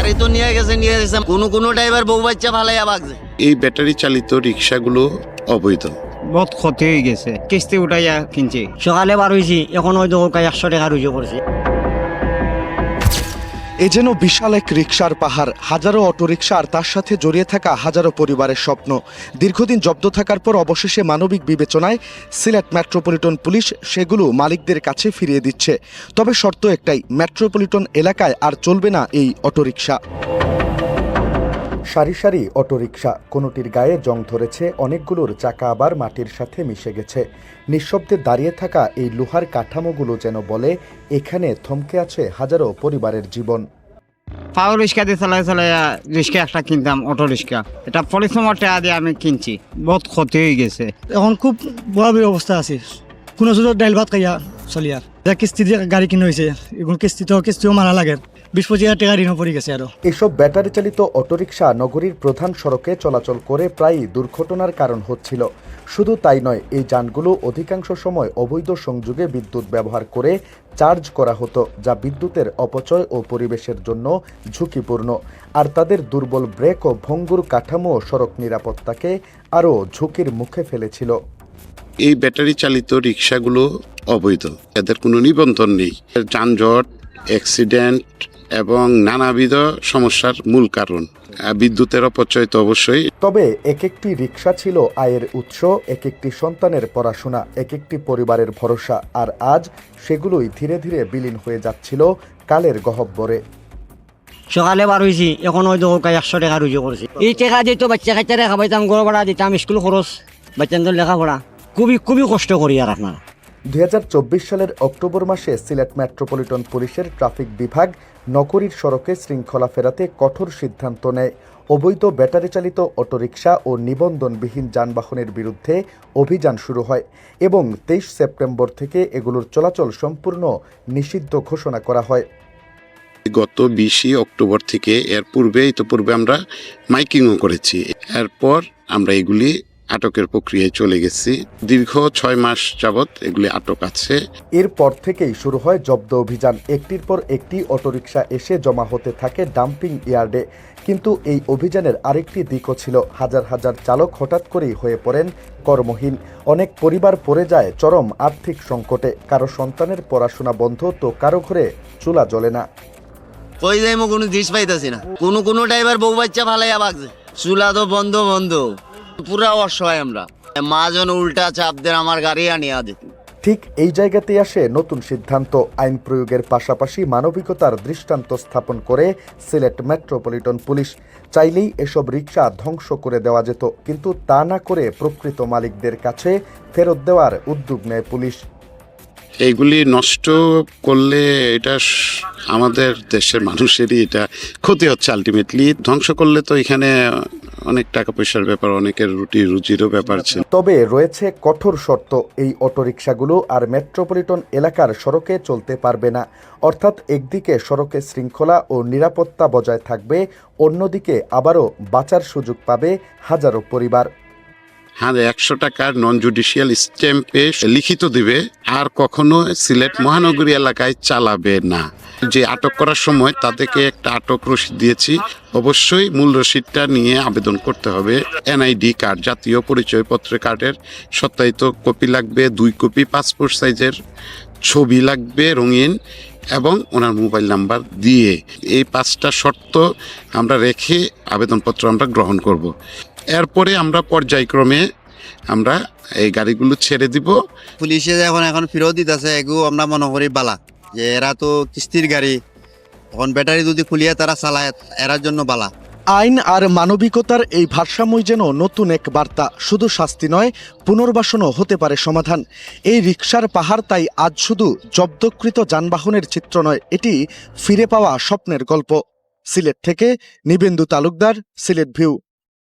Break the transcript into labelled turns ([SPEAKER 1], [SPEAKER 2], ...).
[SPEAKER 1] গাড়ি তো নিয়ে গেছে কোনো ড্রাইভার বউ বাচ্চা ফালাইয়া বাগছে।
[SPEAKER 2] এই ব্যাটারি চালিত রিক্সাগুলো অবৈধ।
[SPEAKER 3] বহুত ক্ষতি হয়ে গেছে, কিস্তি উঠাইয়া কিনছি। সকালে বার হয়েছি, এখন হয়তো 100 টাকা রুজু করছি।
[SPEAKER 4] এ যেন বিশাল এক রিকশার পাহাড়, হাজারো অটোরিকশা আর তার সাথে জড়িয়ে থাকা হাজারো পরিবারের স্বপ্ন। দীর্ঘদিন জব্দ থাকার পর অবশেষে মানবিক বিবেচনায় সিলেট মেট্রোপলিটন পুলিশ সেগুলো মালিকদের কাছে ফিরিয়ে দিচ্ছে। তবে শর্ত একটাই, মেট্রোপলিটন এলাকায় আর চলবে না এই অটোরিকশা। সারি সারি অটোরিকশা, কোনোটির গায়ে জং ধরেছে, অনেকগুলোর চাকা আবার মাটির সাথে মিশে গেছে। নিঃশব্দে দাঁড়িয়ে থাকা এই লোহার কাঠামোগুলো যেন বলে এখানে থমকে আছে হাজারো পরিবারের জীবন।
[SPEAKER 3] পাওয়ার রিক্সা দিয়ে চালাইয়া রিক্সা একটা কিনতাম, অটো রিক্সা। এটা পরিশ্রমের টাকা দিয়ে আমি কিনছি, বহুত ক্ষতি হয়ে গেছে।
[SPEAKER 5] এখন খুব বড় অবস্থা আছে, কোনো শুধু ডাইল ভাত খাইয়া চলি আর যা কিস্তি দিয়ে গাড়ি কিনে হয়েছে, এখন কিস্তিও মারা লাগে। 20-25 টাকা ঋণ পড়ে গেছে আরো।
[SPEAKER 4] এসব ব্যাটারি চালিত অটোরিকশা নগরীর প্রধান সড়কে চলাচল করে প্রায়ই দুর্ঘটনার কারণ হচ্ছিল। শুধু তাই নয়, এই যানগুলো অধিকাংশ সময় অবৈধ সংযোগে বিদ্যুৎ ব্যবহার করে চার্জ করা হতো, যা বিদ্যুতের অপচয় ও পরিবেশের জন্য ঝুঁকিপূর্ণ। আর তাদের দুর্বল ব্রেক ও ভঙ্গুর কাঠামো সড়ক নিরাপত্তাকে আরও ঝুঁকির মুখে ফেলেছিল।
[SPEAKER 2] এই ব্যাটারি চালিত রিক্সাগুলো অবৈধ, এদের কোনো নিবন্ধন নেই। যানজট, অ্যাক্সিডেন্ট এবং নানাবিধ সমস্যার মূল কারণ। বিদ্যুতের অপচয় তো অবশ্যই।
[SPEAKER 4] তবে এক একটি রিক্সা ছিল আয়ের উৎস, এক একটি সন্তানের পড়াশোনা, এক একটি পরিবারের ভরসা। আর আজ সেগুলোই ধীরে ধীরে বিলীন হয়ে যাচ্ছিল কালের গহ্বরে।
[SPEAKER 3] সকালে বার হয়েছি, এখন হয়তো 100 টাকা রুজু করছি। এই টাকা দিত বাচ্চা কাচ্চা রেখা পাইতাম, গড় ভাড়া দিতাম, স্কুল খরচ, বাচ্চাদের লেখাপড়া। খুবই কষ্ট করি আর আপনার।
[SPEAKER 4] 2024 সালের অক্টোবর মাসে সিলেট মেট্রোপলিটন পুলিশের ট্রাফিক বিভাগ নগরীর সড়কে শৃঙ্খলা ফেরাতে কঠোর সিদ্ধান্ত নেয়। অবৈধ ব্যাটারি চালিত অটোরিকশা ও নিবন্ধনবিহীন যানবাহনের বিরুদ্ধে অভিযান শুরু হয় এবং 23 সেপ্টেম্বর থেকে এগুলোর চলাচল সম্পূর্ণ নিষিদ্ধ ঘোষণা করা হয়।
[SPEAKER 2] গত 20 অক্টোবর থেকে এর পূর্বে আমরা মাইকিংও করেছি। এরপর আমরা এগুলি আটকের প্রক্রিয়ায় চলে গেছি। দীর্ঘ 6 মাস যাবৎ এগুলি আটক আছে।
[SPEAKER 4] এরপর থেকেই শুরু হয় জব্দ অভিযান। একটির পর একটি অটোরিকশা এসে জমা হতে থাকে ডাম্পিং ইয়ার্ডে। কিন্তু এই অভিযানের আরেকটি দিকও ছিল, হাজার হাজার চালক হঠাৎ করেই হয়ে পড়েন কর্মহীন। অনেক পরিবার পড়ে যায় চরম আর্থিক সংকটে। কারো সন্তানের পড়াশোনা বন্ধ, তো কারো ঘরে চুলা জ্বলে না।
[SPEAKER 1] কই যাইমো কোনো দিশ পাইতাছি না। কোনো ড্রাইভার বউ বাচ্চা ফালাইয়া বাগছে। চুলা তো বন্ধ, পুরা অসহায় আমরা। মাজন উল্টা চাপ দেন আমার গাড়ি আনিয়া দিত।
[SPEAKER 4] ঠিক এই জায়গাতেই আসে নতুন সিদ্ধান্ত। আইন প্রয়োগের পাশাপাশি মানবিকতার দৃষ্টান্ত স্থাপন করে সিলেট মেট্রোপলিটন পুলিশ। চাইলেই এসব রিক্সা ধ্বংস করে দেওয়া যেত, কিন্তু তা না করে প্রকৃত মালিকদের কাছে ফেরত দেওয়ার উদ্যোগ নেয় পুলিশ।
[SPEAKER 2] এইগুলি নষ্ট করলে এটা আমাদের দেশের মানুষেরই এটা ক্ষতি হচ্ছে। আলটিমেটলি ধ্বংস করলে তো এখানে অনেক টাকা পয়সার ব্যাপার, অনেকের রুজিরও ব্যাপার ছিল।
[SPEAKER 4] তবে রয়েছে কঠোর শর্ত। এই অটোরিকশাগুলো আর মেট্রোপলিটন এলাকার সড়কে চলতে পারবে না। অর্থাৎ একদিকে সড়কে শৃঙ্খলা ও নিরাপত্তা বজায় থাকবে, অন্যদিকে আবারও বাঁচার সুযোগ পাবে হাজারো পরিবার।
[SPEAKER 2] 100 টাকার নন জুডিশিয়াল স্ট্যাম্পে লিখিত দিবে আর কখনো সিলেট মহানগরী এলাকায় চালাবে না। যে আটক করার সময় তাদেরকে একটা আটক রসিদ দিয়েছি, অবশ্যই মূল রসিদটা নিয়ে আবেদন করতে হবে। এনআইডি কার্ড, জাতীয় পরিচয়পত্রের কার্ডের সত্যায়িত কপি লাগবে, 2 কপি পাসপোর্ট সাইজের ছবি লাগবে রঙিন, এবং ওনার মোবাইল নাম্বার দিয়ে এই 5টা শর্ত আমরা রেখে আবেদনপত্র আমরা গ্রহণ করব। এরপরে আমরা পর্যায়ক্রমে আমরা এই গাড়িগুলো ছেড়ে দিব।
[SPEAKER 1] পুলিশে এখন ফেরত দিতেছে, এগু আমরা মনে করি বালা, যে এরা তো কিস্তির গাড়ি, এখন ব্যাটারি যদি খুলিয়ে তারা চালায়, এরার জন্য বালা।
[SPEAKER 4] আইন আর মানবিকতার এই ভারসাম্যই যেন নতুন এক বার্তা। শুধু শাস্তি নয়, পুনর্বাসনও হতে পারে সমাধান। এই রিকশার পাহাড় তাই আজ শুধু জব্দকৃত যানবাহনের চিত্র নয়, এটি ফিরে পাওয়া স্বপ্নের গল্প। সিলেট থেকে নিবেন্দু তালুকদার, সিলেট ভিউ।